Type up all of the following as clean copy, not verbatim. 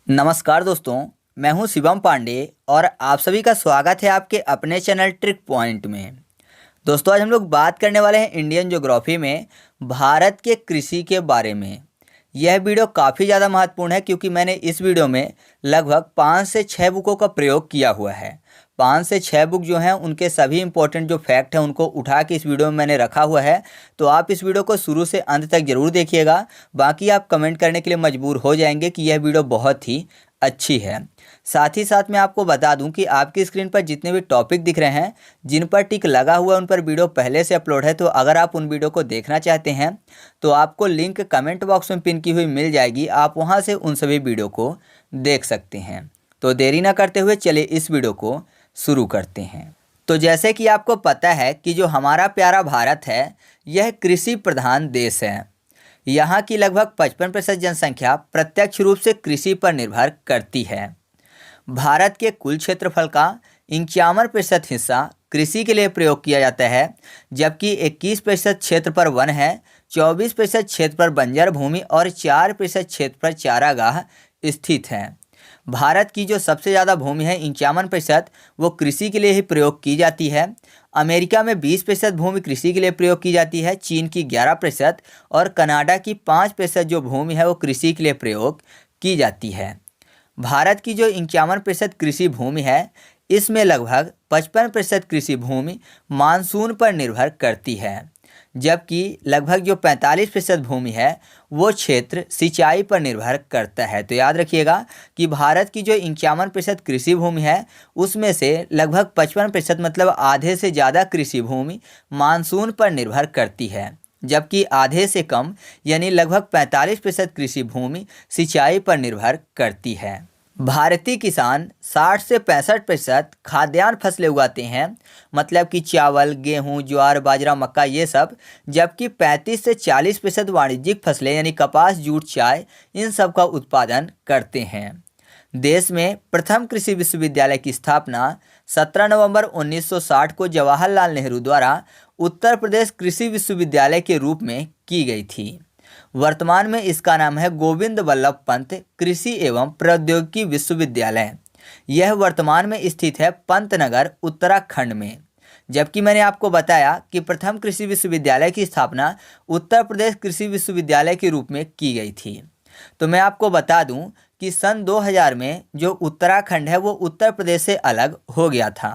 नमस्कार दोस्तों, मैं हूं शिवम पांडे और आप सभी का स्वागत है आपके अपने चैनल ट्रिक पॉइंट में। दोस्तों, आज हम लोग बात करने वाले हैं इंडियन ज्योग्राफी में भारत के कृषि के बारे में। यह वीडियो काफ़ी ज़्यादा महत्वपूर्ण है क्योंकि मैंने इस वीडियो में लगभग 5 से 6 बुकों का प्रयोग किया हुआ है। 5 से 6 बुक जो हैं उनके सभी इंपॉर्टेंट जो फैक्ट हैं उनको उठा के इस वीडियो में मैंने रखा हुआ है। तो आप इस वीडियो को शुरू से अंत तक ज़रूर देखिएगा, बाकी आप कमेंट करने के लिए मजबूर हो जाएंगे कि यह वीडियो बहुत ही अच्छी है। साथ ही साथ मैं आपको बता दूं कि आपकी स्क्रीन पर जितने भी टॉपिक दिख रहे हैं, जिन पर टिक लगा हुआ है उन पर वीडियो पहले से अपलोड है। तो अगर आप उन वीडियो को देखना चाहते हैं तो आपको लिंक कमेंट बॉक्स में पिन की हुई मिल जाएगी, आप वहां से उन सभी वीडियो को देख सकते हैं। तो देरी ना करते हुए चलिए इस वीडियो को शुरू करते हैं। तो जैसे कि आपको पता है कि जो हमारा प्यारा भारत है यह कृषि प्रधान देश है। यहाँ की लगभग 55% जनसंख्या प्रत्यक्ष रूप से कृषि पर निर्भर करती है। भारत के कुल क्षेत्रफल का 51% हिस्सा कृषि के लिए प्रयोग किया जाता है, जबकि 21% क्षेत्र पर वन है, 24% क्षेत्र पर बंजर भूमि और 4% क्षेत्र पर चारागाह स्थित हैं। भारत की जो सबसे ज़्यादा भूमि है 51%, वो कृषि के लिए ही प्रयोग की जाती है। अमेरिका में 20% भूमि कृषि के लिए प्रयोग की जाती है, चीन की 11% और कनाडा की 5% जो भूमि है वो कृषि के लिए प्रयोग की जाती है। भारत की जो 51% कृषि भूमि है इसमें लगभग 55% कृषि भूमि मानसून पर निर्भर करती है, जबकि लगभग जो 45% भूमि है वो क्षेत्र सिंचाई पर निर्भर करता है। तो याद रखिएगा कि भारत की जो 51% कृषि भूमि है उसमें से लगभग 55% मतलब आधे से ज़्यादा कृषि भूमि मानसून पर निर्भर करती है, जबकि आधे से कम यानी लगभग 45% कृषि भूमि सिंचाई पर निर्भर करती है। भारतीय किसान 60 से 65% खाद्यान्न फसलें उगाते हैं, मतलब कि चावल, गेहूं, ज्वार, बाजरा, मक्का ये सब, जबकि 35 से 40% वाणिज्यिक फसलें यानी कपास, जूट, चाय इन सब का उत्पादन करते हैं। देश में प्रथम कृषि विश्वविद्यालय की स्थापना 17 नवंबर 1960 को जवाहरलाल नेहरू द्वारा उत्तर प्रदेश कृषि विश्वविद्यालय के रूप में की गई थी। वर्तमान में इसका नाम है गोविंद बल्लभ पंत कृषि एवं प्रौद्योगिकी विश्वविद्यालय। यह वर्तमान में स्थित है पंतनगर, उत्तराखंड में। जबकि मैंने आपको बताया कि प्रथम कृषि विश्वविद्यालय की स्थापना उत्तर प्रदेश कृषि विश्वविद्यालय के रूप में की गई थी। तो मैं आपको बता दूं कि सन 2000 में जो उत्तराखंड है वो उत्तर प्रदेश से अलग हो गया था।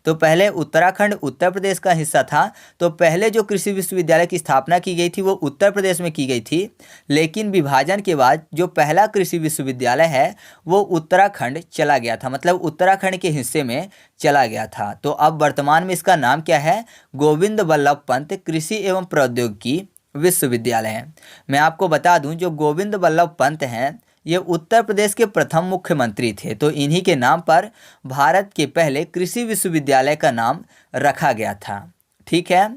तो पहले उत्तराखंड उत्तर प्रदेश का हिस्सा था, तो पहले जो कृषि विश्वविद्यालय की स्थापना की गई थी वो उत्तर प्रदेश में की गई थी, लेकिन विभाजन के बाद जो पहला कृषि विश्वविद्यालय है वो उत्तराखंड चला गया था, मतलब उत्तराखंड के हिस्से में चला गया था। तो अब वर्तमान में इसका नाम क्या है? गोविंद बल्लभ पंत कृषि एवं प्रौद्योगिकी विश्वविद्यालय है। मैं आपको बता दूं जो गोविंद बल्लभ पंत हैं ये उत्तर प्रदेश के प्रथम मुख्यमंत्री थे, तो इन्हीं के नाम पर भारत के पहले कृषि विश्वविद्यालय का नाम रखा गया था। ठीक है,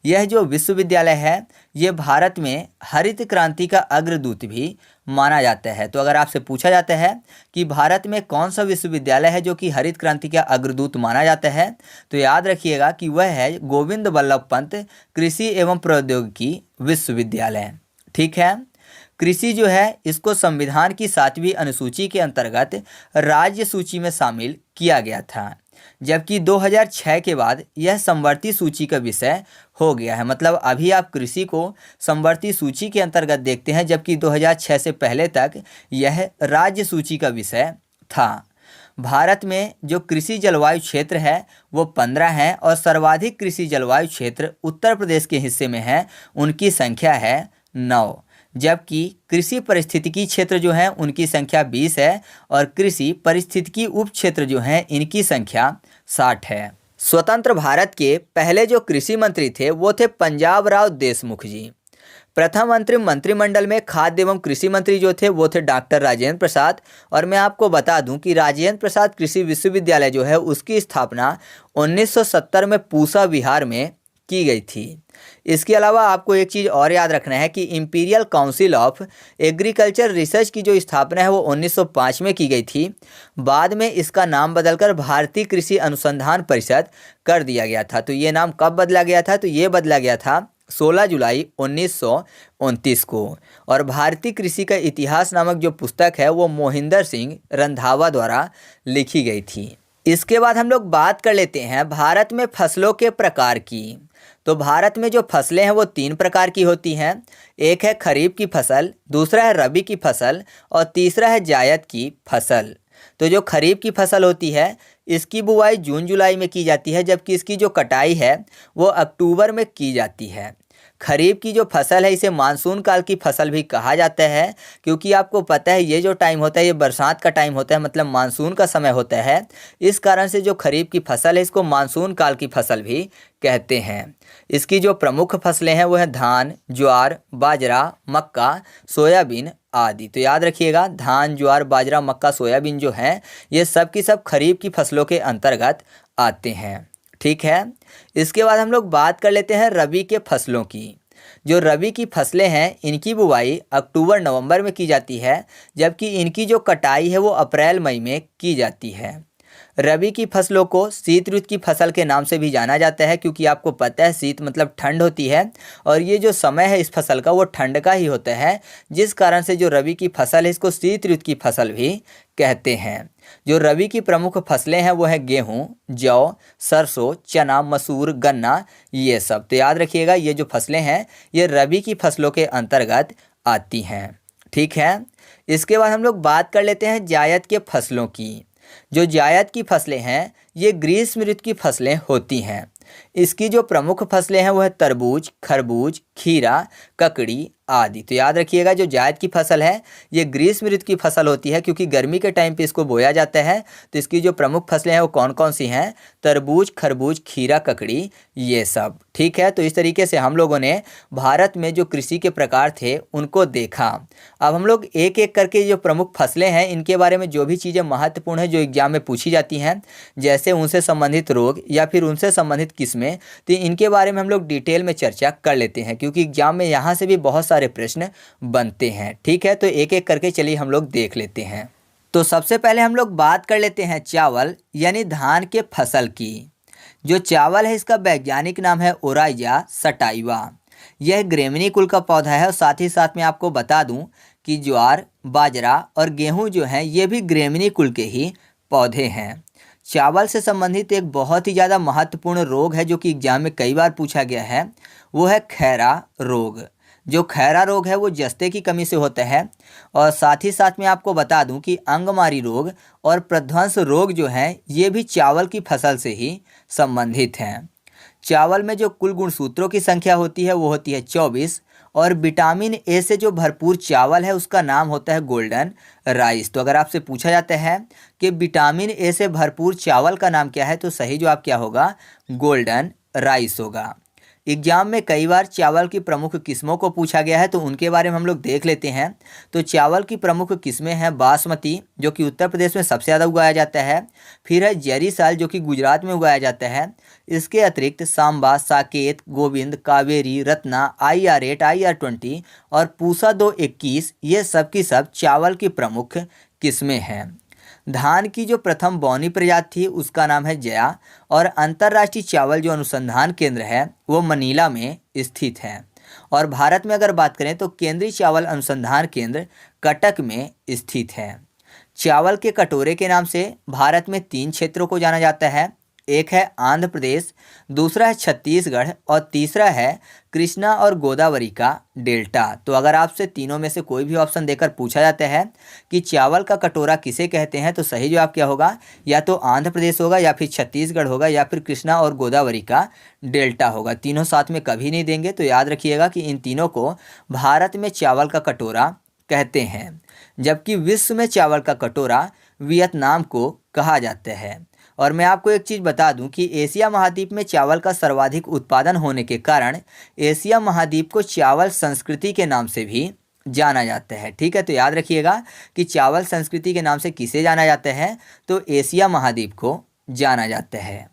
यह जो विश्वविद्यालय है ये भारत में हरित क्रांति का अग्रदूत भी माना जाता है। तो अगर आपसे पूछा जाता है कि भारत में कौन सा विश्वविद्यालय है जो कि हरित क्रांति का अग्रदूत माना जाता है, तो याद रखिएगा कि वह है गोविंद बल्लभ पंत कृषि एवं प्रौद्योगिकी विश्वविद्यालय। ठीक है, कृषि जो है इसको संविधान की 7वीं अनुसूची के अंतर्गत राज्य सूची में शामिल किया गया था, जबकि 2006 के बाद यह समवर्ती सूची का विषय हो गया है। मतलब अभी आप कृषि को समवर्ती सूची के अंतर्गत देखते हैं, जबकि 2006 से पहले तक यह राज्य सूची का विषय था। भारत में जो कृषि जलवायु क्षेत्र है वो 15 हैं और सर्वाधिक कृषि जलवायु क्षेत्र उत्तर प्रदेश के हिस्से में है, उनकी संख्या है 9, जबकि कृषि पारिस्थितिकी क्षेत्र जो हैं उनकी संख्या 20 है और कृषि पारिस्थितिकी उप क्षेत्र जो हैं इनकी संख्या 60 है। स्वतंत्र भारत के पहले जो कृषि मंत्री थे वो थे पंजाब राव देशमुख जी। प्रथम अंतरिम मंत्रिमंडल में खाद्य एवं कृषि मंत्री जो थे वो थे डॉक्टर राजेंद्र प्रसाद। और मैं आपको बता दूं कि राजेंद्र प्रसाद कृषि विश्वविद्यालय जो है उसकी स्थापना 1970 में पूसा बिहार में की गई थी। इसके अलावा आपको एक चीज़ और याद रखना है कि imperial council of agriculture research की जो स्थापना है वो 1905 में की गई थी। बाद में इसका नाम बदलकर भारतीय कृषि अनुसंधान परिषद कर दिया गया था। तो ये नाम कब बदला गया था? तो ये बदला गया था 16 जुलाई 1929 को। और भारतीय कृषि का इतिहास नामक जो पुस्तक है वो मोहिंदर सिंह रंधावा द्वारा लिखी गई थी। इसके बाद हम लोग बात कर लेते हैं भारत में फसलों के प्रकार की। तो भारत में जो फसलें हैं वो 3 प्रकार की होती हैं। एक है खरीफ की फसल, दूसरा है रबी की फसल और तीसरा है जायद की फसल। तो जो खरीफ की फसल होती है इसकी बुआई जून जुलाई में की जाती है, जबकि इसकी जो कटाई है वो अक्टूबर में की जाती है। खरीफ की जो फसल है इसे मानसून काल की फसल भी कहा जाता है, क्योंकि आपको पता है ये जो टाइम होता है ये बरसात का टाइम होता है, मतलब मानसून का समय होता है। इस कारण से जो खरीफ की फसल है इसको मानसून काल की फसल भी कहते हैं। इसकी जो प्रमुख फसलें हैं वो हैं धान, ज्वार, बाजरा, मक्का, सोयाबीन आदि। तो याद रखिएगा धान, ज्वार, बाजरा, मक्का, सोयाबीन जो हैं ये सब की सब खरीफ की फसलों के अंतर्गत आते हैं। ठीक है। इसके बाद हम लोग बात कर लेते हैं रबी के फसलों की। जो रबी की फसलें हैं इनकी बुवाई अक्टूबर नवंबर में की जाती है, जबकि इनकी जो कटाई है वो अप्रैल मई में की जाती है। रबी की फसलों को शीत ऋतु की फसल के नाम से भी जाना जाता है, क्योंकि आपको पता है शीत मतलब ठंड होती है और ये जो समय है इस फसल का वो ठंड का ही होता है, जिस कारण से जो रबी की फसल है इसको शीत ऋतु की फसल भी कहते हैं। जो रबी की प्रमुख फसलें हैं वो है गेहूँ, जौ, सरसों, चना, मसूर, गन्ना, ये सब। तो याद रखिएगा ये जो फसलें हैं ये रबी की फसलों के अंतर्गत आती हैं। ठीक है। इसके बाद हम लोग बात कर लेते हैं जायद के फसलों की। जो जायद की फसलें हैं ये ग्रीष्म ऋतु की फसलें होती हैं। इसकी जो प्रमुख फसलें हैं वो है तरबूज, खरबूज, खीरा, ककड़ी आदि। तो याद रखिएगा जो जायद की फसल है ये ग्रीष्म ऋतु की फसल होती है, क्योंकि गर्मी के टाइम पे इसको बोया जाता है। तो इसकी जो प्रमुख फसलें हैं वो कौन कौन सी हैं? तरबूज, खरबूज, खीरा, ककड़ी, ये सब। ठीक है। तो इस तरीके से हम लोगों ने भारत में जो कृषि के प्रकार थे उनको देखा। अब हम लोग एक एक करके जो प्रमुख फसलें हैं इनके बारे में जो भी चीज़ें महत्वपूर्ण है जो एग्जाम में पूछी जाती हैं, जैसे उनसे संबंधित रोग या फिर उनसे संबंधित किस्में, तो इनके बारे में हम लोग डिटेल में चर्चा कर लेते हैं, क्योंकि एग्जाम में यहाँ से भी बहुत सारे प्रश्न बनते हैं। ठीक है। तो एक एक करके चलिए हम लोग देख लेते हैं। तो सबसे पहले हम लोग बात कर लेते हैं चावल यानी धान के फसल की। जो चावल है इसका वैज्ञानिक नाम है ओराइजा सटाइवा। यह ग्रेमिनी कुल का पौधा है और साथ ही साथ में आपको बता दूं कि ज्वार, बाजरा और गेहूं जो हैं ये भी ग्रेमिनी कुल के ही पौधे हैं। चावल से संबंधित एक बहुत ही ज़्यादा महत्वपूर्ण रोग है जो कि एग्जाम में कई बार पूछा गया है, वो है खैरा रोग। जो खैरा रोग है वो जस्ते की कमी से होता है। और साथ ही साथ में आपको बता दूं कि अंगमारी रोग और प्रध्वंस रोग जो हैं ये भी चावल की फसल से ही संबंधित हैं। चावल में जो कुल गुणसूत्रों की संख्या होती है वो होती है 24 और विटामिन ए से जो भरपूर चावल है उसका नाम होता है गोल्डन राइस। तो अगर आपसे पूछा जाता है कि विटामिन ए से भरपूर चावल का नाम क्या है, तो सही जवाब क्या होगा? गोल्डन राइस होगा। एग्जाम में कई बार चावल की प्रमुख किस्मों को पूछा गया है, तो उनके बारे में हम लोग देख लेते हैं। तो चावल की प्रमुख किस्में हैं बासमती, जो कि उत्तर प्रदेश में सबसे ज़्यादा उगाया जाता है। फिर है जरीसाल, जो कि गुजरात में उगाया जाता है। इसके अतिरिक्त सांबा, साकेत, गोविंद, कावेरी, रत्ना, IR8, IR20 और पूसा 221, ये सब की सब चावल की प्रमुख किस्में हैं। धान की जो प्रथम बौनी प्रजाति थी उसका नाम है जया और अंतर्राष्ट्रीय चावल जो अनुसंधान केंद्र है वो मनीला में स्थित है। और भारत में अगर बात करें तो केंद्रीय चावल अनुसंधान केंद्र कटक में स्थित है। चावल के कटोरे के नाम से भारत में 3 क्षेत्रों को जाना जाता है। एक है आंध्र प्रदेश, दूसरा है छत्तीसगढ़ और तीसरा है कृष्णा और गोदावरी का डेल्टा। तो अगर आपसे तीनों में से कोई भी ऑप्शन देकर पूछा जाता है कि चावल का कटोरा किसे कहते हैं, तो सही जवाब क्या होगा? या तो आंध्र प्रदेश होगा या फिर छत्तीसगढ़ होगा या फिर कृष्णा और गोदावरी का डेल्टा होगा। तीनों साथ में कभी नहीं देंगे। तो याद रखिएगा कि इन तीनों को भारत में चावल का कटोरा कहते हैं, जबकि विश्व में चावल का कटोरा वियतनाम को कहा जाता है। और मैं आपको एक चीज़ बता दूं कि एशिया महाद्वीप में चावल का सर्वाधिक उत्पादन होने के कारण एशिया महाद्वीप को चावल संस्कृति के नाम से भी जाना जाता है। ठीक है। तो याद रखिएगा कि चावल संस्कृति के नाम से किसे जाना जाता है? तो एशिया महाद्वीप को जाना जाता है।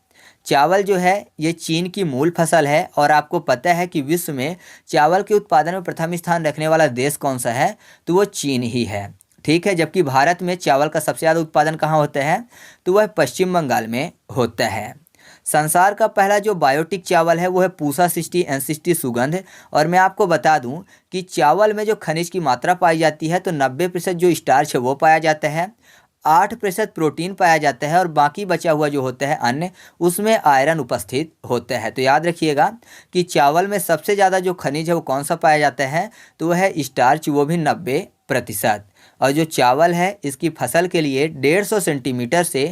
चावल जो है ये चीन की मूल फसल है और आपको पता है कि विश्व में चावल के उत्पादन में प्रथम स्थान रखने वाला देश कौन सा है? तो वो चीन ही है। ठीक है। जबकि भारत में चावल का सबसे ज़्यादा उत्पादन कहाँ होता है? तो वह पश्चिम बंगाल में होता है। संसार का पहला जो बायोटिक चावल है वो है पूसा 60 N60 सुगंध। और मैं आपको बता दूं कि चावल में जो खनिज की मात्रा पाई जाती है तो 90% जो स्टार्च है वो पाया जाता है, 8% प्रोटीन पाया जाता है और बाकी बचा हुआ जो होता है अन्न उसमें आयरन उपस्थित होता है। तो याद रखिएगा कि चावल में सबसे ज़्यादा जो खनिज है वो कौन सा पाया जाता है, तो वह है स्टार्च, वो भी 90%। और जो चावल है इसकी फसल के लिए 150 सेंटीमीटर से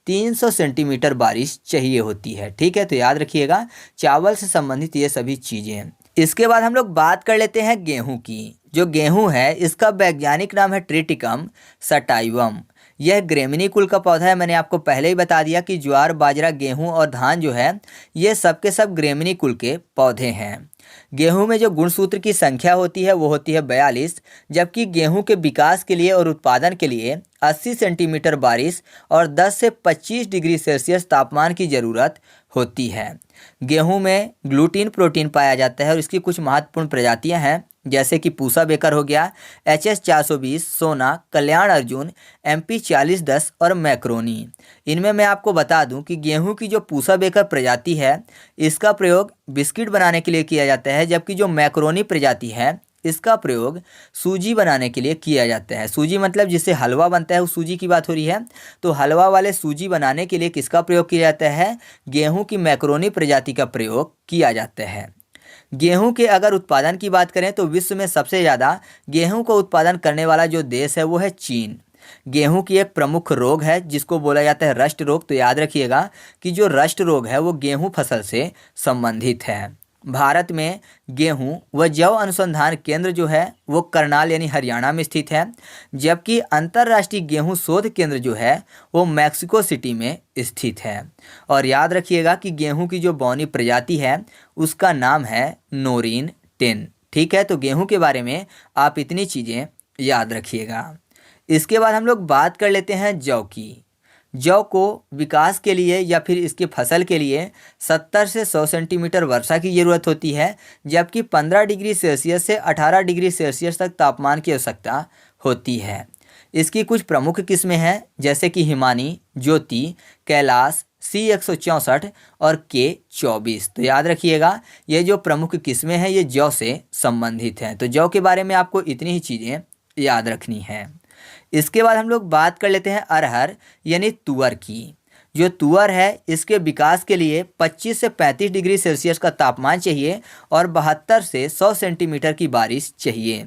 300 सेंटीमीटर बारिश चाहिए होती है। ठीक है, तो याद रखिएगा चावल से संबंधित ये सभी चीज़ें हैं। इसके बाद हम लोग बात कर लेते हैं गेहूं की। जो गेहूं है इसका वैज्ञानिक नाम है ट्रिटिकम सटाइवम। यह ग्रेमिनी कुल का पौधा है। मैंने आपको पहले ही बता दिया कि ज्वार, बाजरा, गेहूं और धान जो है ये सब के सब ग्रेमिनी कुल के पौधे हैं। गेहूं में जो गुणसूत्र की संख्या होती है वो होती है 42, जबकि गेहूं के विकास के लिए और उत्पादन के लिए 80 सेंटीमीटर बारिश और 10 से 25 डिग्री सेल्सियस तापमान की ज़रूरत होती है। गेहूं में ग्लूटीन प्रोटीन पाया जाता है और इसकी कुछ महत्वपूर्ण प्रजातियां हैं, जैसे कि पूसा बेकर हो गया, HS 420, सोना, कल्याण अर्जुन, MP 4010 और मैक्रोनी। इनमें मैं आपको बता दूं कि गेहूं की जो पूसा बेकर प्रजाति है इसका प्रयोग बिस्किट बनाने के लिए किया जाता है, जबकि जो मैक्रोनी प्रजाति है इसका प्रयोग सूजी बनाने के लिए किया जाता है। सूजी मतलब जिससे हलवा बनता है उस सूजी की बात हो रही है। तो हलवा वाले सूजी बनाने के लिए किसका प्रयोग किया जाता है, गेहूं की मैक्रोनी प्रजाति का प्रयोग किया जाता है। गेहूं के अगर उत्पादन की बात करें तो विश्व में सबसे ज़्यादा गेहूं का उत्पादन करने वाला जो देश है वो है चीन। गेहूं की एक प्रमुख रोग है जिसको बोला जाता है रस्ट रोग। तो याद रखिएगा कि जो रस्ट रोग है वो गेहूं फसल से संबंधित है। भारत में गेहूं व जौ अनुसंधान केंद्र जो है वो करनाल यानी हरियाणा में स्थित है, जबकि अंतर्राष्ट्रीय गेहूं शोध केंद्र जो है वो मैक्सिको सिटी में स्थित है। और याद रखिएगा कि गेहूं की जो बौनी प्रजाति है उसका नाम है नोरिन 10। ठीक है, तो गेहूं के बारे में आप इतनी चीज़ें याद रखिएगा। इसके बाद हम लोग बात कर लेते हैं जौ की। जौ को विकास के लिए या फिर इसके फसल के लिए 70 से 100 सेंटीमीटर वर्षा की ज़रूरत होती है, जबकि 15 डिग्री सेल्सियस से 18 डिग्री सेल्सियस तक तापमान की आवश्यकता होती है। इसकी कुछ प्रमुख किस्में हैं, जैसे कि हिमानी, ज्योति, कैलाश, C164 और K24। तो याद रखिएगा ये जो प्रमुख किस्में हैं ये जौ से संबंधित हैं। तो जौ के बारे में आपको इतनी ही चीज़ें याद रखनी हैं। इसके बाद हम लोग बात कर लेते हैं अरहर यानी तुअर की। जो तुअर है इसके विकास के लिए 25 से 35 डिग्री सेल्सियस का तापमान चाहिए और 72 से 100 सेंटीमीटर की बारिश चाहिए।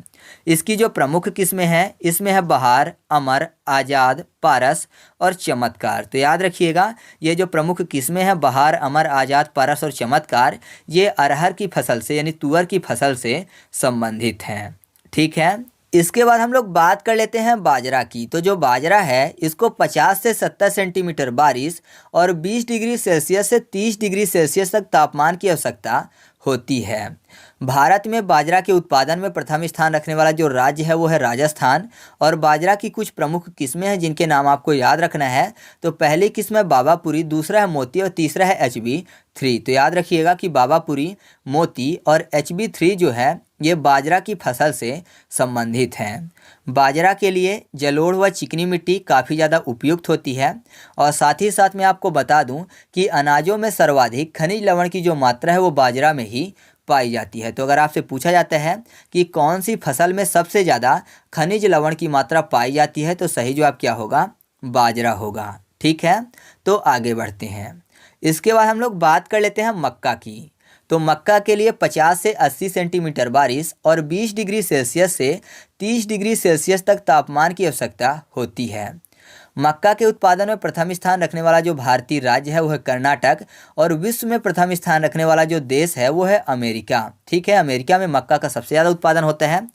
इसकी जो प्रमुख किस्में हैं इसमें है बहार, अमर, आज़ाद, पारस और चमत्कार। तो याद रखिएगा ये जो प्रमुख किस्में हैं बहार, अमर, आज़ाद, पारस और चमत्कार ये अरहर की फसल से यानी तुअर की फसल से संबंधित हैं। ठीक है, इसके बाद हम लोग बात कर लेते हैं बाजरा की। तो जो बाजरा है इसको 50 से 70 सेंटीमीटर बारिश और 20 डिग्री सेल्सियस से 30 डिग्री सेल्सियस तक तापमान की आवश्यकता होती है। भारत में बाजरा के उत्पादन में प्रथम स्थान रखने वाला जो राज्य है वो है राजस्थान। और बाजरा की कुछ प्रमुख किस्में हैं जिनके नाम आपको याद रखना है। तो पहली किस्म है बाबापुरी, दूसरा है मोती और तीसरा है HB3। तो याद रखिएगा कि बाबापुरी, मोती और HB3 जो है ये बाजरा की फसल से संबंधित हैं। बाजरा के लिए जलोढ़ व चिकनी मिट्टी काफ़ी ज़्यादा उपयुक्त होती है। और साथ ही साथ मैं आपको बता दूं कि अनाजों में सर्वाधिक खनिज लवण की जो मात्रा है वो बाजरा में ही पाई जाती है। तो अगर आपसे पूछा जाता है कि कौन सी फसल में सबसे ज़्यादा खनिज लवण की मात्रा पाई जाती है तो सही जवाब क्या होगा, बाजरा होगा। ठीक है, तो आगे बढ़ते हैं। इसके बाद हम लोग बात कर लेते हैं मक्का की। तो मक्का के लिए 50 से 80 सेंटीमीटर बारिश और 20 डिग्री सेल्सियस से 30 डिग्री सेल्सियस तक तापमान की आवश्यकता होती है। मक्का के उत्पादन में प्रथम स्थान रखने वाला जो भारतीय राज्य है वो है कर्नाटक। और विश्व में प्रथम स्थान रखने वाला जो देश है वो है अमेरिका। ठीक है, अमेरिका में मक्का का सबसे ज़्यादा उत्पादन होता है।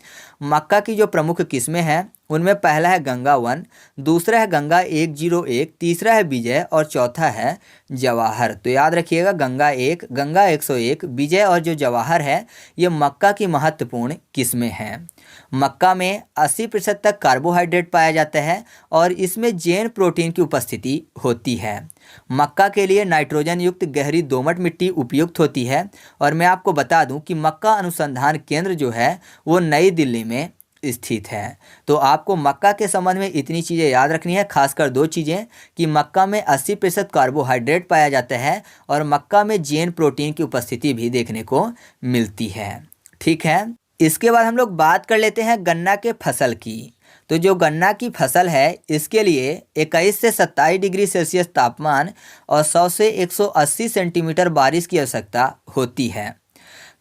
मक्का की जो प्रमुख किस्में हैं उनमें पहला है गंगा 1, दूसरा है गंगा 101, तीसरा है विजय और चौथा है जवाहर। तो याद रखिएगा गंगा 1, गंगा 101, विजय और जो जवाहर है ये मक्का की महत्वपूर्ण किस्में हैं। मक्का में 80% तक कार्बोहाइड्रेट पाया जाता है और इसमें जेन प्रोटीन की उपस्थिति होती है। मक्का के लिए नाइट्रोजन युक्त गहरी दोमट मिट्टी उपयुक्त होती है। और मैं आपको बता दूं कि मक्का अनुसंधान केंद्र जो है वो नई दिल्ली में स्थित है। तो आपको मक्का के संबंध में इतनी चीज़ें याद रखनी है, खासकर दो चीज़ें कि मक्का में 80% कार्बोहाइड्रेट पाया जाता है और मक्का में जेन प्रोटीन की उपस्थिति भी देखने को मिलती है। ठीक है, इसके बाद हम लोग बात कर लेते हैं गन्ना के फसल की। तो जो गन्ना की फसल है इसके लिए 21 से 27 डिग्री सेल्सियस तापमान और 100 से 180 सेंटीमीटर बारिश की आवश्यकता होती है।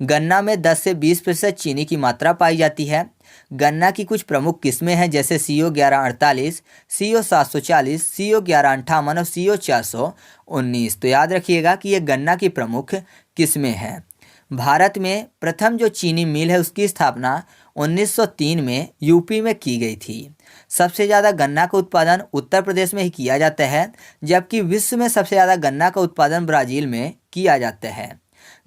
गन्ना में 10 से 20% चीनी की मात्रा पाई जाती है। गन्ना की कुछ प्रमुख किस्में हैं जैसे CO 1148, CO 740, CO 1158 और CO 419। तो याद रखिएगा कि ये गन्ना की प्रमुख किस्में हैं। भारत में प्रथम जो चीनी मिल है उसकी स्थापना 1903 में यूपी में की गई थी। सबसे ज़्यादा गन्ना का उत्पादन उत्तर प्रदेश में ही किया जाता है, जबकि विश्व में सबसे ज़्यादा गन्ना का उत्पादन ब्राज़ील में किया जाता है।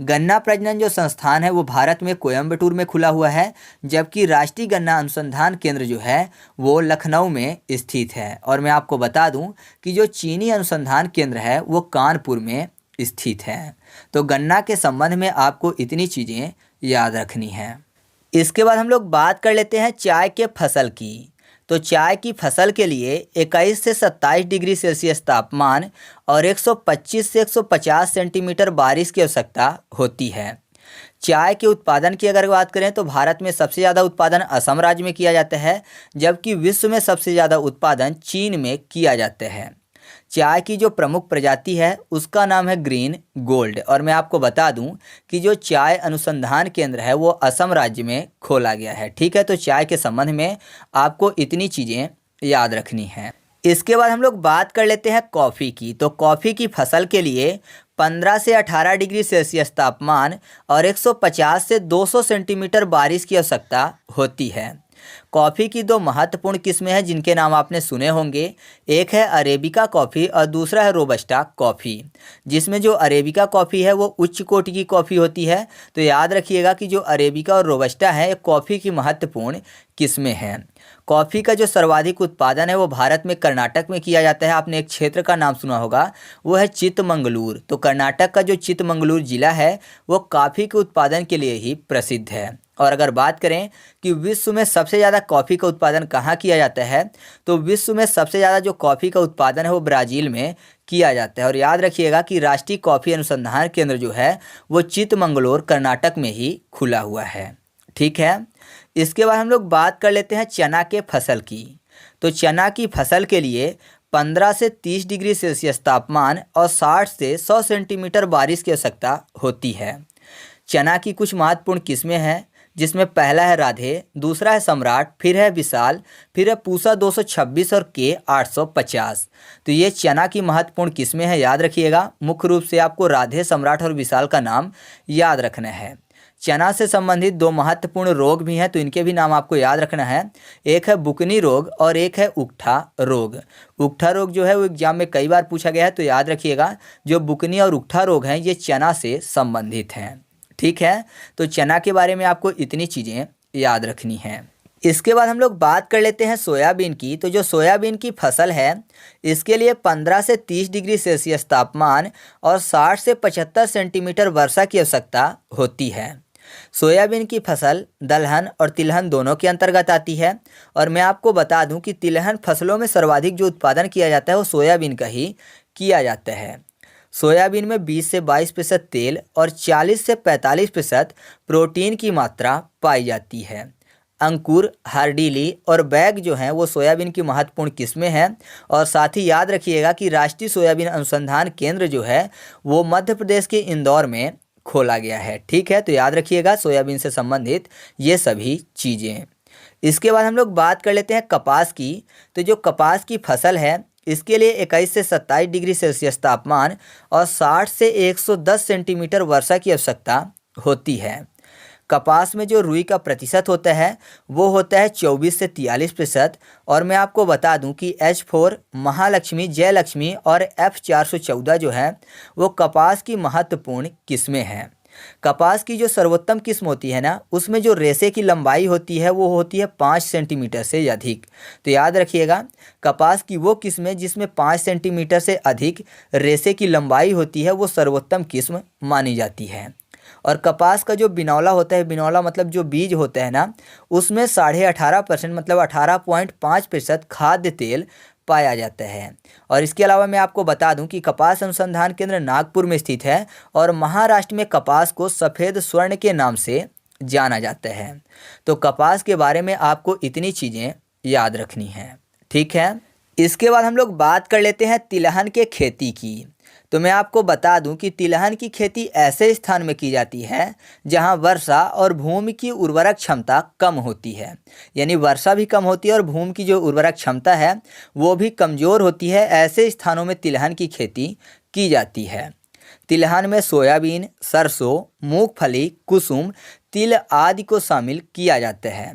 गन्ना प्रजनन जो संस्थान है वो भारत में कोयम्बटूर में खुला हुआ है, जबकि राष्ट्रीय गन्ना अनुसंधान केंद्र जो है वो लखनऊ में स्थित है। और मैं आपको बता दूं कि जो चीनी अनुसंधान केंद्र है वो कानपुर में स्थित है। तो गन्ना के संबंध में आपको इतनी चीज़ें याद रखनी है। इसके बाद हम लोग बात कर लेते हैं चाय के फसल की। तो चाय की फसल के लिए 21 से 27 डिग्री सेल्सियस तापमान और 125 से 150 सेंटीमीटर बारिश की आवश्यकता होती है। चाय के उत्पादन की अगर बात करें तो भारत में सबसे ज़्यादा उत्पादन असम राज्य में किया जाता है, जबकि विश्व में सबसे ज़्यादा उत्पादन चीन में किया जाता है। चाय की जो प्रमुख प्रजाति है उसका नाम है ग्रीन गोल्ड। और मैं आपको बता दूं कि जो चाय अनुसंधान केंद्र है वो असम राज्य में खोला गया है। ठीक है, तो चाय के संबंध में आपको इतनी चीज़ें याद रखनी हैं। इसके बाद हम लोग बात कर लेते हैं कॉफ़ी की। तो कॉफ़ी की फसल के लिए 15 से 18 डिग्री सेल्सियस तापमान और 150 से 200 सेंटीमीटर बारिश की आवश्यकता होती है। कॉफ़ी की दो महत्वपूर्ण किस्में हैं जिनके नाम आपने सुने होंगे। एक है अरेबिका कॉफ़ी और दूसरा है रोबस्टा कॉफ़ी। जिसमें जो अरेबिका कॉफ़ी है वो उच्च कोटि की कॉफ़ी होती है। तो याद रखिएगा कि जो अरेबिका और रोबस्टा है ये कॉफ़ी की महत्वपूर्ण किस्में हैं। कॉफ़ी का जो सर्वाधिक उत्पादन है वो भारत में कर्नाटक में किया जाता है। आपने एक क्षेत्र का नाम सुना होगा, वो है चितमंगलूर। तो कर्नाटक का जो चितमंगलूर जिला है वो कॉफ़ी के उत्पादन के लिए ही प्रसिद्ध है। और अगर बात करें कि विश्व में सबसे ज़्यादा कॉफ़ी का उत्पादन कहाँ किया जाता है, तो विश्व में सबसे ज़्यादा जो कॉफ़ी का उत्पादन है वो ब्राज़ील में किया जाता है। और याद रखिएगा कि राष्ट्रीय कॉफ़ी अनुसंधान केंद्र जो है वो चितमंगलूर कर्नाटक में ही खुला हुआ है। ठीक है, इसके बाद हम लोग बात कर लेते हैं चना के फसल की। तो चना की फसल के लिए 15 से 30 डिग्री सेल्सियस तापमान और 60 से 100 सेंटीमीटर बारिश की आवश्यकता होती है। चना की कुछ महत्वपूर्ण किस्में हैं जिसमें पहला है राधे, दूसरा है सम्राट, फिर है विशाल, फिर है पूसा 226 और के 850। तो ये चना की महत्वपूर्ण किस्में हैं, याद रखिएगा। मुख्य रूप से आपको राधे, सम्राट और विशाल का नाम याद रखना है। चना से संबंधित दो महत्वपूर्ण रोग भी हैं, तो इनके भी नाम आपको याद रखना है। एक है बुकनी रोग और एक है उकठा रोग। उकठा रोग जो है वो एग्जाम में कई बार पूछा गया है, तो याद रखिएगा जो बुकनी और उकठा रोग हैं ये चना से संबंधित हैं। ठीक है, तो चना के बारे में आपको इतनी चीज़ें याद रखनी हैं। इसके बाद हम लोग बात कर लेते हैं सोयाबीन की। तो जो सोयाबीन की फसल है इसके लिए 15 से 30 डिग्री सेल्सियस तापमान और 60 से 75 सेंटीमीटर वर्षा की आवश्यकता होती है। सोयाबीन की फसल दलहन और तिलहन दोनों के अंतर्गत आती है। और मैं आपको बता दूं कि तिलहन फसलों में सर्वाधिक जो उत्पादन किया जाता है वो सोयाबीन का ही किया जाता है। सोयाबीन में 20 से 22% तेल और 40 से 45% प्रोटीन की मात्रा पाई जाती है। अंकुर, हार्डीली और बैग जो हैं वो सोयाबीन की महत्वपूर्ण किस्में हैं। और साथ ही याद रखिएगा कि राष्ट्रीय सोयाबीन अनुसंधान केंद्र जो है वो मध्य प्रदेश के इंदौर में खोला गया है। ठीक है, तो याद रखिएगा सोयाबीन से संबंधित ये सभी चीज़ें। इसके बाद हम लोग बात कर लेते हैं कपास की। तो जो कपास की फसल है इसके लिए 21 से 27 डिग्री सेल्सियस तापमान और 60 से 110 सेंटीमीटर वर्षा की आवश्यकता होती है। कपास में जो रुई का प्रतिशत होता है वो होता है 24 से 43%। और मैं आपको बता दूं कि H4, महालक्ष्मी, जयलक्ष्मी और F414 जो है वो कपास की महत्वपूर्ण किस्में हैं। कपास की जो सर्वोत्तम किस्म होती है ना उसमें जो रेशे की लंबाई होती है वो होती है 5 सेंटीमीटर से अधिक। तो याद रखिएगा कपास की वो किस्में जिसमें 5 सेंटीमीटर से अधिक रेशे की लंबाई होती है वो सर्वोत्तम किस्म मानी जाती है। और कपास का जो बिनौला होता है, बिनौला मतलब जो बीज होता है ना, उसमें 18.5% मतलब 18.5% खाद्य तेल पाया जाता है। और इसके अलावा मैं आपको बता दूं कि कपास अनुसंधान केंद्र नागपुर में स्थित है और महाराष्ट्र में कपास को सफ़ेद स्वर्ण के नाम से जाना जाता है। तो कपास के बारे में आपको इतनी चीज़ें याद रखनी है, ठीक है। इसके बाद हम लोग बात कर लेते हैं तिलहन के खेती की। तो मैं आपको बता दूं कि तिलहन की खेती ऐसे स्थान में की जाती है जहां वर्षा और भूमि की उर्वरक क्षमता कम होती है, यानी वर्षा भी कम होती है और भूमि की जो उर्वरक क्षमता है वो भी कमज़ोर होती है। ऐसे स्थानों में तिलहन की खेती की जाती है। तिलहन में सोयाबीन, सरसों, मूंगफली, कुसुम, तिल आदि को शामिल किया जाता है।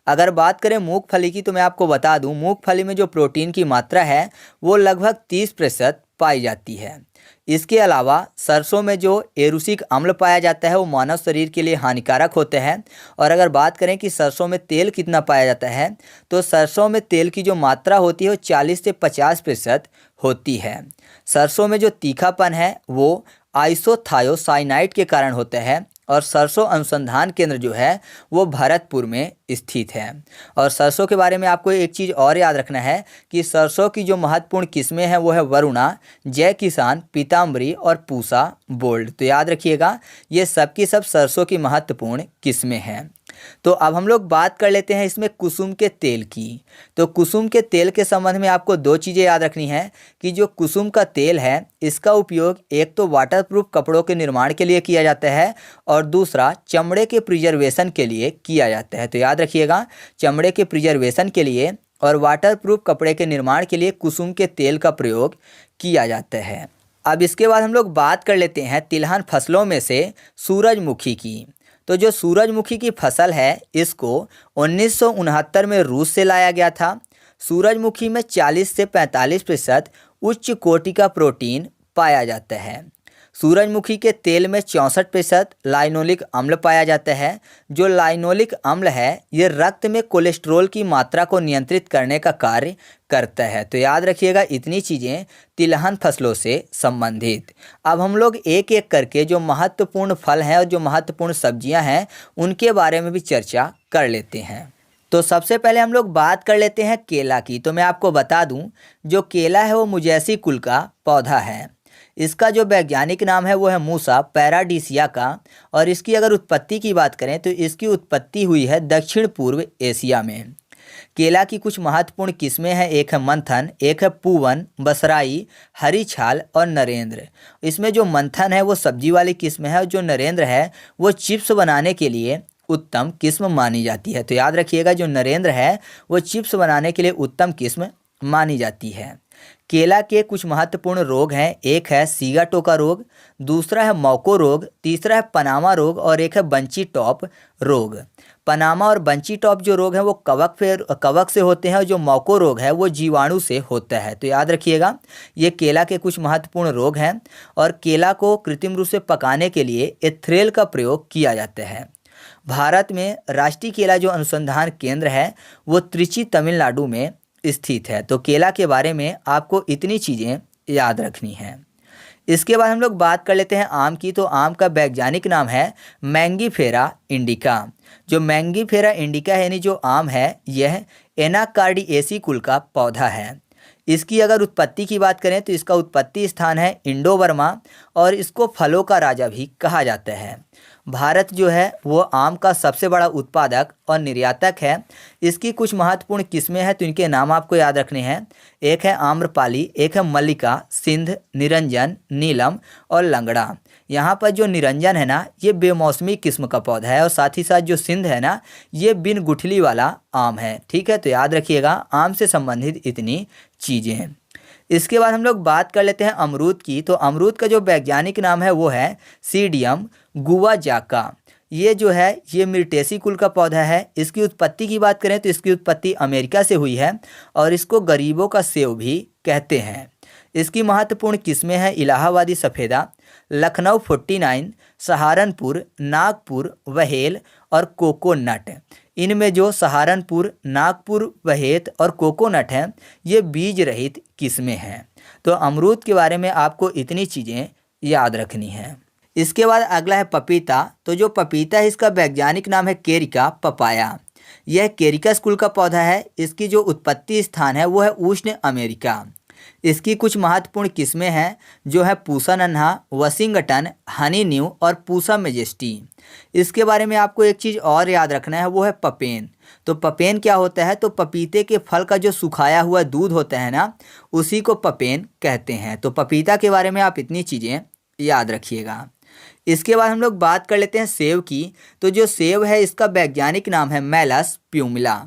अगर बात करें मूंगफली की तो मैं आपको बता दूं, मूंगफली में जो प्रोटीन की मात्रा है वो लगभग 30% पाई जाती है। इसके अलावा सरसों में जो एरुसिक अम्ल पाया जाता है वो मानव शरीर के लिए हानिकारक होते हैं। और अगर बात करें कि सरसों में तेल कितना पाया जाता है, तो सरसों में तेल की जो मात्रा होती है वो 40 से 50% होती है। सरसों में जो तीखापन है वो आइसोथायोसाइनाइड के कारण होता है। और सरसों अनुसंधान केंद्र जो है वो भरतपुर में स्थित है। और सरसों के बारे में आपको एक चीज़ और याद रखना है कि सरसों की जो महत्वपूर्ण किस्में हैं वो है वरुणा, जय किसान, पीताम्बरी और पूसा बोल्ड। तो याद रखिएगा, ये सब की सब सरसों की महत्वपूर्ण किस्में हैं। तो अब हम लोग बात कर लेते हैं इसमें कुसुम के तेल की। तो कुसुम के तेल के संबंध में आपको दो चीज़ें याद रखनी है कि जो कुसुम का तेल है इसका उपयोग एक तो वाटरप्रूफ कपड़ों के निर्माण के लिए किया जाता है और दूसरा चमड़े के प्रिजर्वेशन के लिए किया जाता है। तो याद रखिएगा, चमड़े के प्रिजर्वेशन के लिए और वाटरप्रूफ कपड़े के निर्माण के लिए कुसुम के तेल का प्रयोग किया जाता है। अब इसके बाद हम लोग बात कर लेते हैं तिलहन फसलों में से सूरजमुखी की। तो जो सूरजमुखी की फसल है इसको 1969 में रूस से लाया गया था। सूरजमुखी में 40 से 45% उच्च कोटि का प्रोटीन पाया जाता है। सूरजमुखी के तेल में 64% लाइनोलिक अम्ल पाया जाता है। जो लाइनोलिक अम्ल है ये रक्त में कोलेस्ट्रॉल की मात्रा को नियंत्रित करने का कार्य करता है। तो याद रखिएगा इतनी चीज़ें तिलहन फसलों से संबंधित। अब हम लोग एक एक करके जो महत्वपूर्ण फल हैं और जो महत्वपूर्ण सब्जियां हैं उनके बारे में भी चर्चा कर लेते हैं। तो सबसे पहले हम लोग बात कर लेते हैं केला की। तो मैं आपको बता दूं, जो केला है वो मुजैसी कुल का पौधा है। इसका जो वैज्ञानिक नाम है वो है मूसा पैराडीसिया का। और इसकी अगर उत्पत्ति की बात करें तो इसकी उत्पत्ति हुई है दक्षिण पूर्व एशिया में। केला की कुछ महत्वपूर्ण किस्में हैं, एक है मंथन, एक है पूवन, बसराई, हरी छाल और नरेंद्र। इसमें जो मंथन है वो सब्जी वाली किस्म है और जो नरेंद्र है वो चिप्स बनाने के लिए उत्तम किस्म मानी जाती है। तो याद रखिएगा, जो नरेंद्र है वो चिप्स बनाने के लिए उत्तम किस्म मानी जाती है। केला के कुछ महत्वपूर्ण रोग हैं, एक है सीगा टोका रोग, दूसरा है मौको रोग, तीसरा है पनामा रोग और एक है बंची टॉप रोग। पनामा और बंची टॉप जो रोग है वो कवक से होते हैं और जो मौको रोग है वो जीवाणु से होता है। तो याद रखिएगा, ये केला के कुछ महत्वपूर्ण रोग हैं। और केला को कृत्रिम रूप से पकाने के लिए एथ्रेल का प्रयोग किया जाता है। भारत में राष्ट्रीय केला जो अनुसंधान केंद्र है वो त्रिची तमिलनाडु में स्थित है। तो केला के बारे में आपको इतनी चीज़ें याद रखनी हैं। इसके बाद हम लोग बात कर लेते हैं आम की। तो आम का वैज्ञानिक नाम है मैंगीफेरा इंडिका। जो मैंगीफेरा इंडिका है यानी जो आम है यह एनाकार्डिएसी कुल का पौधा है। इसकी अगर उत्पत्ति की बात करें तो इसका उत्पत्ति स्थान है इंडो बर्मा और इसको फलों का राजा भी कहा जाता है। भारत जो है वो आम का सबसे बड़ा उत्पादक और निर्यातक है। इसकी कुछ महत्वपूर्ण किस्में हैं तो इनके नाम आपको याद रखने हैं, एक है आम्रपाली, एक है मल्लिका, सिंध, निरंजन, नीलम और लंगड़ा। यहाँ पर जो निरंजन है ना ये बेमौसमी किस्म का पौधा है और साथ ही साथ जो सिंध है ना ये बिन गुठली वाला आम है। ठीक है, तो याद रखिएगा आम से संबंधित इतनी चीज़ें हैं। इसके बाद हम लोग बात कर लेते हैं अमरूद की। तो अमरूद का जो वैज्ञानिक नाम है वो है सीडियम गुवाजाका। ये जो है ये मिर्टेसी कुल का पौधा है। इसकी उत्पत्ति की बात करें तो इसकी उत्पत्ति अमेरिका से हुई है और इसको गरीबों का सेव भी कहते हैं। इसकी महत्वपूर्ण किस्में हैं इलाहाबादी सफ़ेदा, लखनऊ 49, सहारनपुर, नागपुर, वहेल और कोकोनट। इनमें जो सहारनपुर, नागपुर, वहेत और कोकोनट हैं ये बीज रहित किस्में हैं। तो अमरूद के बारे में आपको इतनी चीज़ें याद रखनी हैं। इसके बाद अगला है पपीता। तो जो पपीता है इसका वैज्ञानिक नाम है केरिका पपाया। यह केरिका स्कूल का पौधा है। इसकी जो उत्पत्ति स्थान है वो है उष्ण अमेरिका। इसकी कुछ महत्वपूर्ण किस्में हैं जो है पूसा नन्हा, वशिंगटन, हनी न्यू और पूसा मेजेस्टी। इसके बारे में आपको एक चीज़ और याद रखना है, वो है पपेन। तो पपेन क्या होता है? तो पपीते के फल का जो सुखाया हुआ दूध होता है ना, उसी को पपेन कहते हैं। तो पपीता के बारे में आप इतनी चीज़ें याद रखिएगा। इसके बाद हम लोग बात कर लेते हैं सेब की। तो जो सेब है इसका वैज्ञानिक नाम है मेलस प्यूमिला।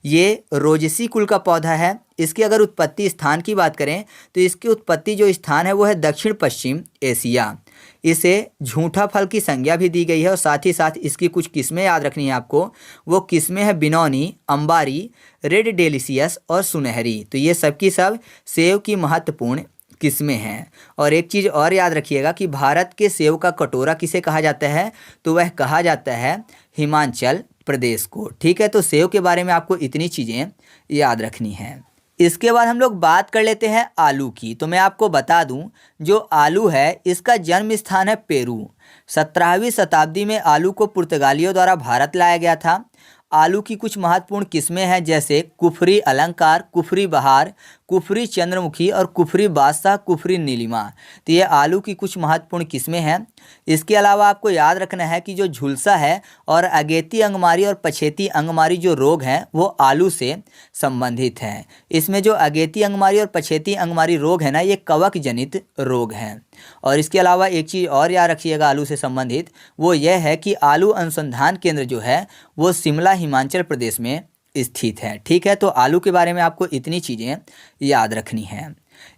ये रोजेसी कुल का पौधा है। इसकी अगर उत्पत्ति स्थान की बात करें तो इसकी उत्पत्ति जो स्थान है वो है दक्षिण पश्चिम एशिया। इसे झूठा फल की संज्ञा भी दी गई है और साथ ही साथ इसकी कुछ किस्में याद रखनी है आपको। वो किस्में हैं बिनौनी, अंबारी, रेड डेलिशियस और सुनहरी। तो ये सब की सब सेब की महत्वपूर्ण किस्में हैं। और एक चीज़ और याद रखिएगा कि भारत के सेब का कटोरा किसे कहा जाता है? तो वह कहा जाता है हिमाचल प्रदेश को। ठीक है, तो सेब के बारे में आपको इतनी चीज़ें याद रखनी हैं। इसके बाद हम लोग बात कर लेते हैं आलू की। तो मैं आपको बता दूं, जो आलू है इसका जन्म स्थान है पेरू। 17वीं शताब्दी में आलू को पुर्तगालियों द्वारा भारत लाया गया था। आलू की कुछ महत्वपूर्ण किस्में हैं जैसे कुफरी अलंकार, कुफरी बहार, कुफरी चंद्रमुखी और कुफरी बादशाह, कुफरी नीलिमा। तो ये आलू की कुछ महत्वपूर्ण किस्में हैं। इसके अलावा आपको याद रखना है कि जो झुलसा है और अगेती अंगमारी और पछेती अंगमारी जो रोग हैं वो आलू से संबंधित हैं। इसमें जो अगेती अंगमारी और पछेती अंगमारी रोग है ना, ये कवक जनित रोग हैं। और इसके अलावा एक चीज़ और याद रखिएगा आलू से संबंधित, वो यह है कि आलू अनुसंधान केंद्र जो है वो शिमला हिमाचल प्रदेश में स्थित है। ठीक है, तो आलू के बारे में आपको इतनी चीज़ें याद रखनी हैं।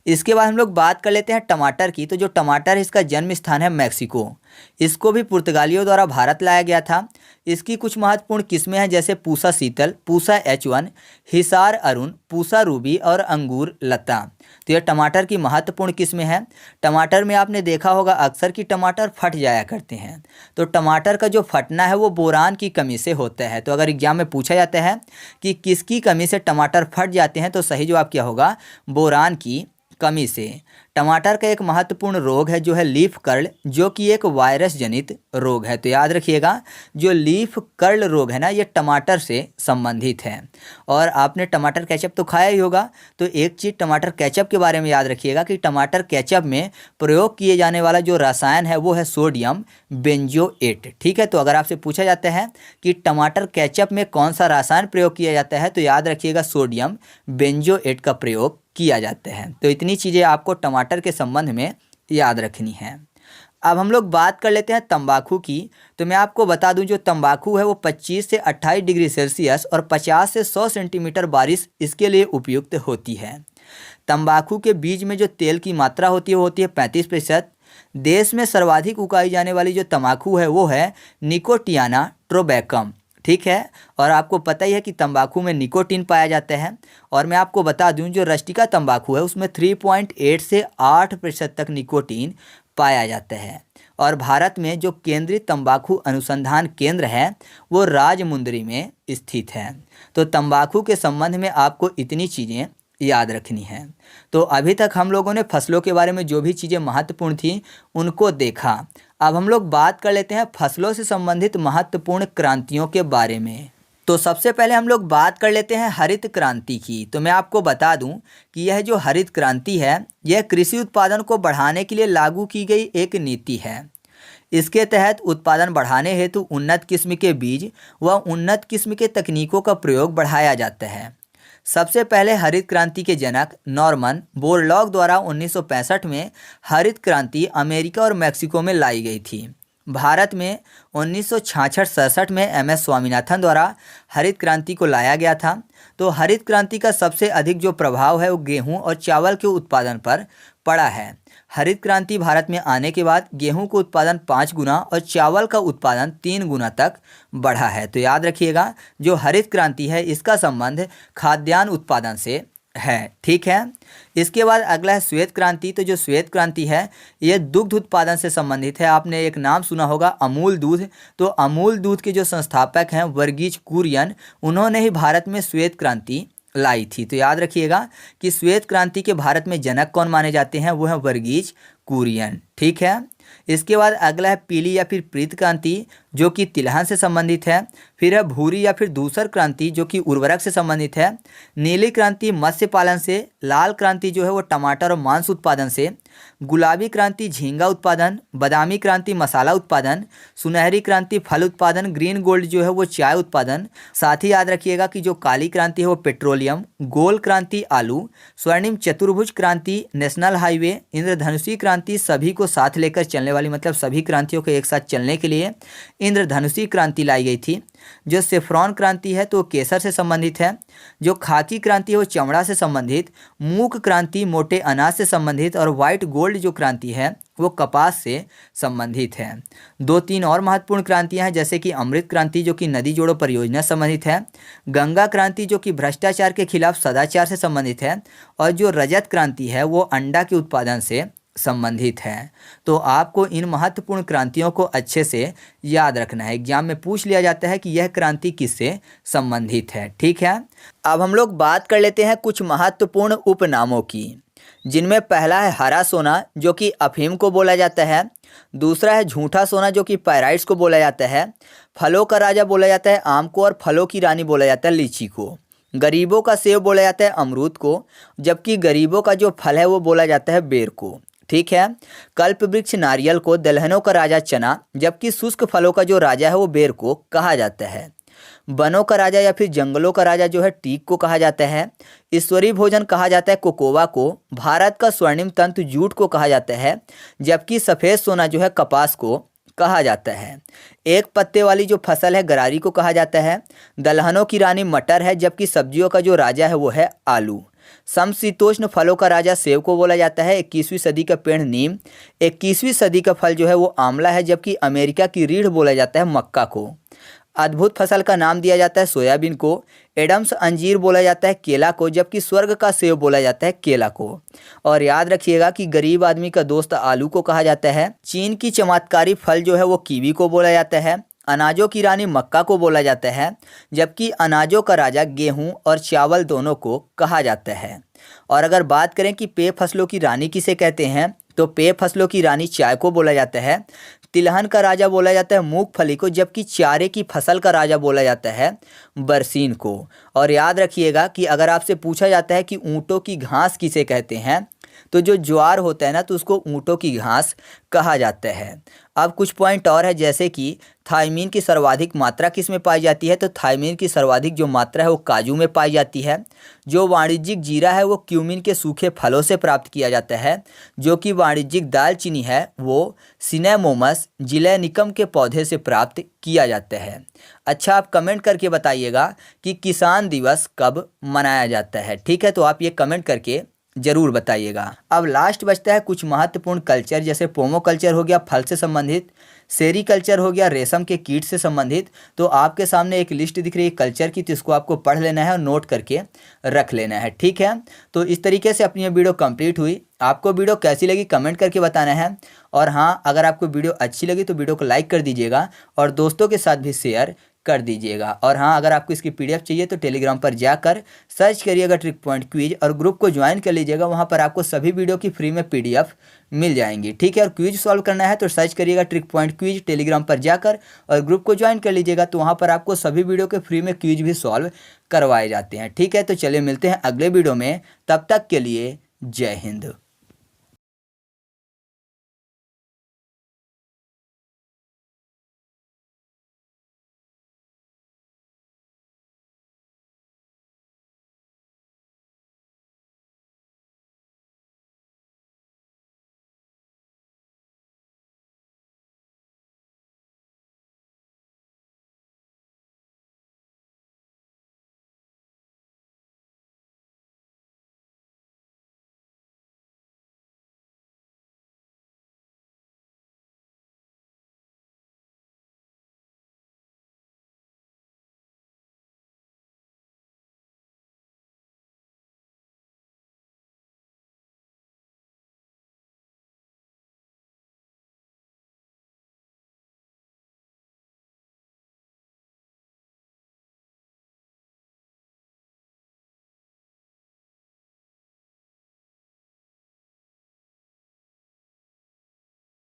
इसके बाद हम लोग बात कर लेते हैं टमाटर की। तो जो टमाटर है इसका जन्म स्थान है मैक्सिको। इसको भी पुर्तगालियों द्वारा भारत लाया गया था। इसकी कुछ महत्वपूर्ण किस्में हैं जैसे पूसा शीतल, पूसा H1, हिसार अरुण, पूसा रूबी और अंगूर लता। तो ये टमाटर की महत्वपूर्ण किस्में हैं। टमाटर में आपने देखा होगा अक्सर कि टमाटर फट जाया करते हैं। तो टमाटर का जो फटना है वो बोरान की कमी से होता है। तो अगर एग्जाम में पूछा जाता है कि किसकी कमी से टमाटर फट जाते हैं, तो सही जवाब क्या होगा? बोरान की कमी से। टमाटर का एक महत्वपूर्ण रोग है जो है लीफ कर्ल, जो कि एक वायरस जनित रोग है। तो याद रखिएगा, जो लीफ कर्ल रोग है ना, ये टमाटर से संबंधित है। और आपने टमाटर केचप तो खाया ही होगा, तो एक चीज़ टमाटर केचप के बारे में याद रखिएगा कि टमाटर केचप में प्रयोग किए जाने वाला जो रसायन है वो है सोडियम बेंजोएट। ठीक है, तो अगर आपसे पूछा जाता है कि टमाटर केचप में कौन सा रसायन प्रयोग किया जाता है, तो याद रखिएगा सोडियम बेंजोएट का प्रयोग किया जाता है। तो इतनी चीज़ें आपको टमाटर के संबंध में याद रखनी है। अब हम लोग बात कर लेते हैं तंबाकू की। तो मैं आपको बता दूं, जो तंबाकू है वो 25 से 28 डिग्री सेल्सियस और 50 से 100 सेंटीमीटर बारिश इसके लिए उपयुक्त होती है। तंबाकू के बीज में जो तेल की मात्रा होती है वो होती है 35%। देश में सर्वाधिक उगाई जाने वाली जो तंबाकू है वो है निकोटियाना ट्रोबैकम। ठीक है, और आपको पता ही है कि तंबाकू में निकोटीन पाया जाता है। और मैं आपको बता दूं, जो रस्टिका तंबाकू है उसमें 3.8 से 8% तक निकोटीन पाया जाता है। और भारत में जो केंद्रीय तंबाकू अनुसंधान केंद्र है वो राजमुंदरी में स्थित है। तो तंबाकू के संबंध में आपको इतनी चीज़ें याद रखनी है। तो अभी तक हम लोगों ने फसलों के बारे में जो भी चीज़ें महत्वपूर्ण थी उनको देखा। अब हम लोग बात कर लेते हैं फसलों से संबंधित महत्वपूर्ण क्रांतियों के बारे में। तो सबसे पहले हम लोग बात कर लेते हैं हरित क्रांति की। तो मैं आपको बता दूं कि यह जो हरित क्रांति है यह कृषि उत्पादन को बढ़ाने के लिए लागू की गई एक नीति है। इसके तहत उत्पादन बढ़ाने हेतु उन्नत किस्म के बीज व उन्नत किस्म के तकनीकों का प्रयोग बढ़ाया जाता है। सबसे पहले हरित क्रांति के जनक नॉर्मन बोरलॉग द्वारा 1965 में हरित क्रांति अमेरिका और मैक्सिको में लाई गई थी। भारत में 1966-67 में MS स्वामीनाथन द्वारा हरित क्रांति को लाया गया था। तो हरित क्रांति का सबसे अधिक जो प्रभाव है वो गेहूं और चावल के उत्पादन पर पड़ा है। हरित क्रांति भारत में आने के बाद गेहूं का उत्पादन 5 गुना और चावल का उत्पादन 3 गुना तक बढ़ा है। तो याद रखिएगा, जो हरित क्रांति है इसका संबंध खाद्यान्न उत्पादन से है। ठीक है, इसके बाद अगला है श्वेत क्रांति। तो जो श्वेत क्रांति है ये दुग्ध उत्पादन से संबंधित है। आपने एक नाम सुना होगा अमूल दूध। तो अमूल दूध के जो संस्थापक हैं वर्गीज कुरियन, उन्होंने ही भारत में श्वेत क्रांति लाई थी। तो याद रखिएगा कि श्वेत क्रांति के भारत में जनक कौन माने जाते हैं, वो है वर्गीज कुरियन। ठीक है, इसके बाद अगला है पीली या फिर प्रीत क्रांति, जो कि तिलहन से संबंधित है। फिर है भूरी या फिर धूसर क्रांति, जो कि उर्वरक से संबंधित है। नीली क्रांति मत्स्य पालन से। लाल क्रांति जो है वो टमाटर और मांस उत्पादन से। गुलाबी क्रांति झींगा उत्पादन। बादामी क्रांति मसाला उत्पादन। सुनहरी क्रांति फल उत्पादन। ग्रीन गोल्ड जो है वो चाय उत्पादन। साथ ही याद रखिएगा कि जो काली क्रांति है वो पेट्रोलियम। गोल क्रांति आलू। स्वर्णिम चतुर्भुज क्रांति नेशनल हाईवे। इंद्रधनुषी क्रांति सभी को साथ लेकर चलने वाली, मतलब सभी क्रांतियों को एक साथ चलने के लिए इंद्रधनुषी क्रांति लाई गई थी। जो सेफ्रॉन क्रांति है तो केसर से संबंधित है। जो खाकी क्रांति है वो चमड़ा से संबंधित। मूक क्रांति मोटे अनाज से संबंधित। और व्हाइट गोल्ड जो क्रांति है वो कपास से संबंधित है। 2-3 और महत्वपूर्ण क्रांतियां हैं, जैसे कि अमृत क्रांति जो कि नदी जोड़ो परियोजना से संबंधित है। गंगा क्रांति जो कि भ्रष्टाचार के खिलाफ सदाचार से संबंधित है। और जो रजत क्रांति है वो अंडा के उत्पादन से संबंधित है। तो आपको इन महत्वपूर्ण क्रांतियों को अच्छे से याद रखना है। एग्जाम में पूछ लिया जाता है कि यह क्रांति किससे संबंधित है। ठीक है, अब हम लोग बात कर लेते हैं कुछ महत्वपूर्ण उपनामों की, जिनमें पहला है हरा सोना, जो कि अफीम को बोला जाता है। दूसरा है झूठा सोना, जो कि पैराइट्स को बोला जाता है। फलों का राजा बोला जाता है आम को, और फलों की रानी बोला जाता है लीची को। गरीबों का सेब बोला जाता है अमरूद को, जबकि गरीबों का जो फल है वो बोला जाता है बेर को। ठीक है, कल्प वृक्ष नारियल को। दलहनों का राजा चना, जबकि शुष्क फलों का जो राजा है वो बेर को कहा जाता है। वनों का राजा या फिर जंगलों का राजा जो है टीक को कहा जाता है। ईश्वरीय भोजन कहा जाता है कोकोवा को। भारत का स्वर्णिम तंतु जूट को कहा जाता है, जबकि सफ़ेद सोना जो है कपास को कहा जाता है। एक पत्ते वाली जो फसल है गरारी को कहा जाता है। दलहनों की रानी मटर है, जबकि सब्जियों का जो राजा है वो है आलू। समशीतोष्ण फलों का राजा सेब को बोला जाता है। 21वीं सदी का पेड़ नीम। 21वीं सदी का फल जो है वो आंवला है, जबकि अमेरिका की रीढ़ बोला जाता है मक्का को। अद्भुत फसल का नाम दिया जाता है सोयाबीन को। एडम्स अंजीर बोला जाता है केला को, जबकि स्वर्ग का सेब बोला जाता है केला को। और याद रखिएगा कि गरीब आदमी का दोस्त आलू को कहा जाता है। चीन की चमत्कारी फल जो है वो कीवी को बोला जाता है। अनाजों की रानी मक्का को बोला जाता है, जबकि अनाजों का राजा गेहूं और चावल दोनों को कहा जाता है। और अगर बात करें कि पेय फसलों की रानी किसे कहते हैं, तो पेय फसलों की रानी चाय को बोला जाता है। तिलहन का राजा बोला जाता है मूंगफली को, जबकि चारे की फसल का राजा बोला जाता है बरसीन को। और याद रखिएगा कि अगर आपसे पूछा जाता है कि ऊँटों की घास किसे कहते हैं, तो जो ज्वार होता है ना, तो उसको ऊँटों की घास कहा जाता है। अब कुछ पॉइंट और है, जैसे कि थायमीन की सर्वाधिक मात्रा किस में पाई जाती है, तो थायमीन की सर्वाधिक जो मात्रा है वो काजू में पाई जाती है। जो वाणिज्यिक जीरा है वो क्यूमिन के सूखे फलों से प्राप्त किया जाता है। जो कि वाणिज्यिक दालचीनी है वो सिनेमोमस जिलेनिकम के पौधे से प्राप्त किया जाता है। अच्छा, आप कमेंट करके बताइएगा कि किसान दिवस कब मनाया जाता है। ठीक है, तो आप ये कमेंट करके जरूर बताइएगा। अब लास्ट बचता है कुछ महत्वपूर्ण कल्चर, जैसे पोमो कल्चर हो गया फल से संबंधित, सेरी कल्चर हो गया रेशम के कीट से संबंधित। तो आपके सामने एक लिस्ट दिख रही है कल्चर की, तो इसको आपको पढ़ लेना है और नोट करके रख लेना है। ठीक है, तो इस तरीके से अपनी ये वीडियो कंप्लीट हुई। आपको वीडियो कैसी लगी कमेंट करके बताना है। और हाँ, अगर आपको वीडियो अच्छी लगी तो वीडियो को लाइक कर दीजिएगा और दोस्तों के साथ भी शेयर कर दीजिएगा। और हाँ, अगर आपको इसकी पीडीएफ चाहिए तो टेलीग्राम पर जाकर सर्च करिएगा ट्रिक पॉइंट क्विज और ग्रुप को ज्वाइन कर लीजिएगा। वहाँ पर आपको सभी वीडियो की फ्री में पीडीएफ मिल जाएंगी। ठीक है, और क्विज सॉल्व करना है तो सर्च करिएगा ट्रिक पॉइंट क्विज टेलीग्राम पर जाकर और ग्रुप को ज्वाइन कर लीजिएगा। तो वहाँ पर आपको सभी वीडियो के फ्री में क्विज भी सॉल्व करवाए जाते हैं। ठीक है, तो चलिए मिलते हैं अगले वीडियो में, तब तक के लिए जय हिंद।